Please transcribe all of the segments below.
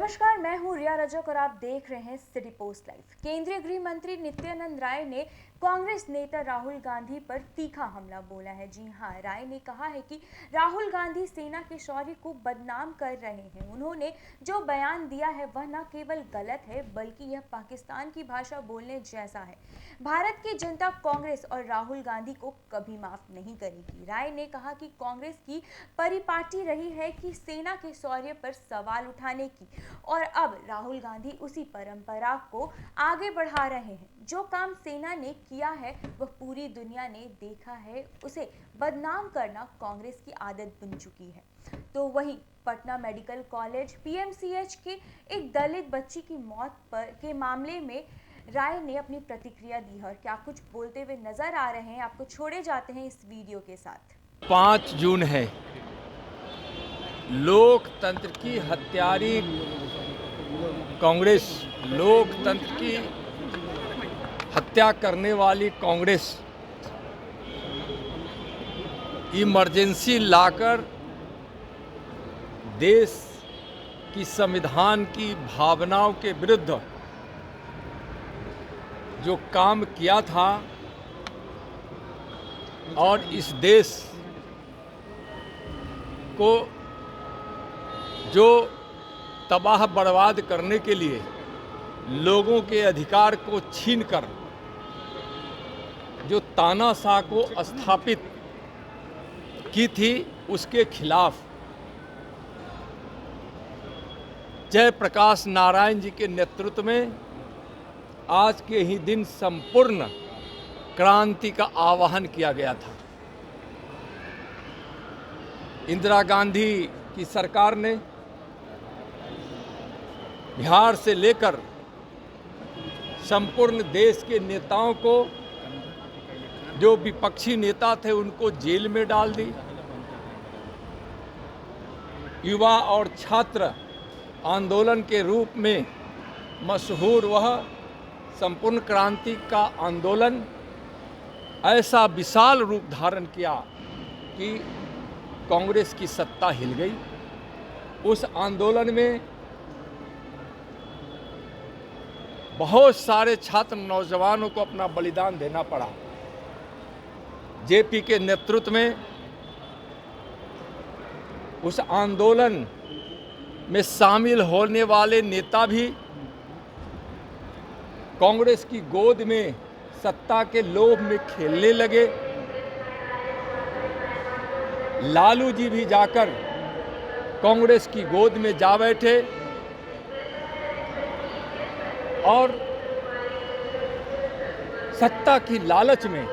नमस्कार, मैं हूं रिया रजक और आप देख रहे हैं सिटी पोस्ट लाइव। केंद्रीय गृह मंत्री नित्यानंद राय ने कांग्रेस नेता राहुल गांधी पर तीखा हमला बोला है। जी हां, राय ने कहा है कि राहुल गांधी सेना के शौर्य को बदनाम कर रहे हैं। उन्होंने जो बयान दिया है वह न केवल गलत है बल्कि यह पाकिस्तान की भाषा बोलने जैसा है। भारत की जनता कांग्रेस और राहुल गांधी को कभी माफ नहीं करेगी। राय ने कहा कि कांग्रेस की परिपाटी रही है कि सेना के शौर्य पर सवाल उठाने की, और अब राहुल गांधी उसी परंपरा को आगे बढ़ा रहे हैं। जो काम सेना ने किया है वह पूरी दुनिया ने देखा है। उसे बदनाम करना कांग्रेस की आदत बन चुकी है। तो वहीं पटना मेडिकल कॉलेज पीएमसीएच के एक दलित बच्ची की मौत के मामले में राय ने अपनी प्रतिक्रिया दी है और क्या कुछ बोलते हुए नजर आ रहे हैं, आपको छोड़े जाते हैं इस वीडियो के साथ। 5 जून है। लोकतंत्र की हत्यारी कांग्रेस, लोकतंत्र की हत्या करने वाली कांग्रेस इमरजेंसी लाकर देश की संविधान की भावनाओं के विरुद्ध जो काम किया था और इस देश को जो तबाह बर्बाद करने के लिए लोगों के अधिकार को छीनकर जो तानाशाह को स्थापित की थी, उसके खिलाफ जयप्रकाश नारायण जी के नेतृत्व में आज के ही दिन संपूर्ण क्रांति का आह्वान किया गया था। इंदिरा गांधी की सरकार ने बिहार से लेकर संपूर्ण देश के नेताओं को, जो विपक्षी नेता थे, उनको जेल में डाल दी। युवा और छात्र आंदोलन के रूप में मशहूर वह संपूर्ण क्रांति का आंदोलन ऐसा विशाल रूप धारण किया कि कांग्रेस की सत्ता हिल गई। उस आंदोलन में बहुत सारे छात्र नौजवानों को अपना बलिदान देना पड़ा। जेपी के नेतृत्व में उस आंदोलन में शामिल होने वाले नेता भी कांग्रेस की गोद में सत्ता के लोभ में खेलने लगे। लालू जी भी जाकर कांग्रेस की गोद में जा बैठे और सत्ता की लालच में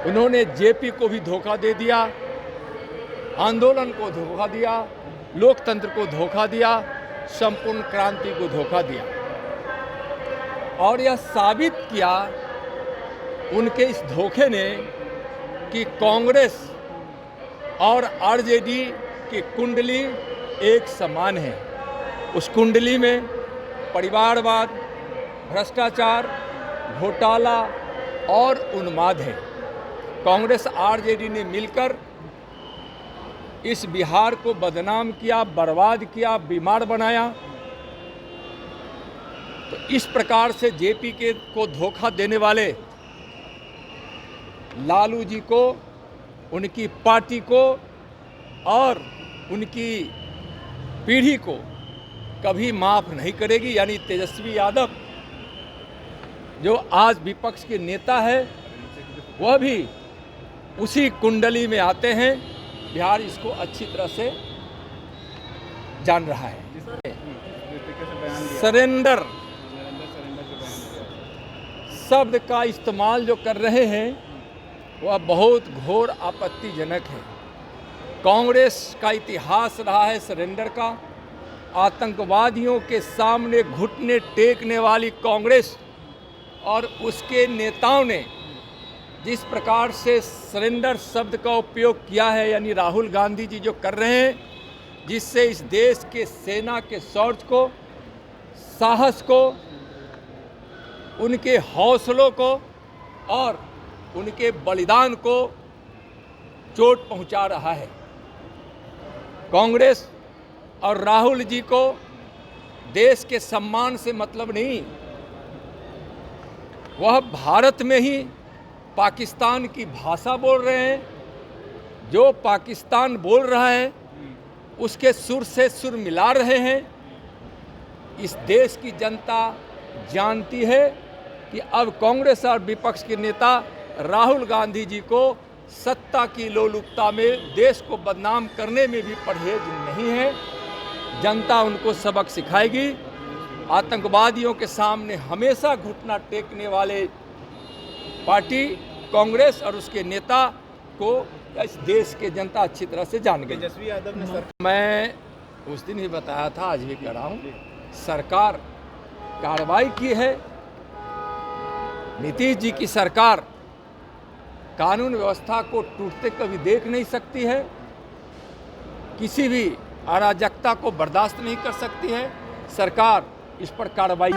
उन्होंने जेपी को भी धोखा दे दिया, आंदोलन को धोखा दिया, लोकतंत्र को धोखा दिया, संपूर्ण क्रांति को धोखा दिया। और यह साबित किया उनके इस धोखे ने कि कांग्रेस और आरजेडी की कुंडली एक समान है। उस कुंडली में परिवारवाद, भ्रष्टाचार, घोटाला और उन्माद है। कांग्रेस आरजेडी ने मिलकर इस बिहार को बदनाम किया, बर्बाद किया, बीमार बनाया। तो इस प्रकार से जेपी को धोखा देने वाले लालू जी को, उनकी पार्टी को और उनकी पीढ़ी को कभी माफ नहीं करेगी। यानी तेजस्वी यादव जो आज विपक्ष के नेता है, वह भी उसी कुंडली में आते हैं। बिहार इसको अच्छी तरह से जान रहा है। सरेंडर शब्द का इस्तेमाल जो कर रहे हैं वह बहुत घोर आपत्तिजनक है। कांग्रेस का इतिहास रहा है सरेंडर का। आतंकवादियों के सामने घुटने टेकने वाली कांग्रेस और उसके नेताओं ने जिस प्रकार से सरेंडर शब्द का उपयोग किया है, यानी राहुल गांधी जी जो कर रहे हैं, जिससे इस देश के सेना के शौर्य को, साहस को, उनके हौसलों को और उनके बलिदान को चोट पहुंचा रहा है। कांग्रेस और राहुल जी को देश के सम्मान से मतलब नहीं, वह भारत में ही पाकिस्तान की भाषा बोल रहे हैं। जो पाकिस्तान बोल रहा है उसके सुर से सुर मिला रहे हैं। इस देश की जनता जानती है कि अब कांग्रेस और विपक्ष के नेता राहुल गांधी जी को सत्ता की लोलुपता में देश को बदनाम करने में भी परहेज नहीं है। जनता उनको सबक सिखाएगी। आतंकवादियों के सामने हमेशा घुटना टेकने वाले पार्टी कांग्रेस और उसके नेता को इस देश के जनता अच्छी तरह से जान गई। तेजस्वी यादव ने मैं उस दिन ही बताया था, आज भी कह रहा हूँ, सरकार कार्रवाई की है। नीतीश जी की सरकार कानून व्यवस्था को टूटते कभी देख नहीं सकती है, किसी भी अराजकता को बर्दाश्त नहीं कर सकती है। सरकार इस पर कार्रवाई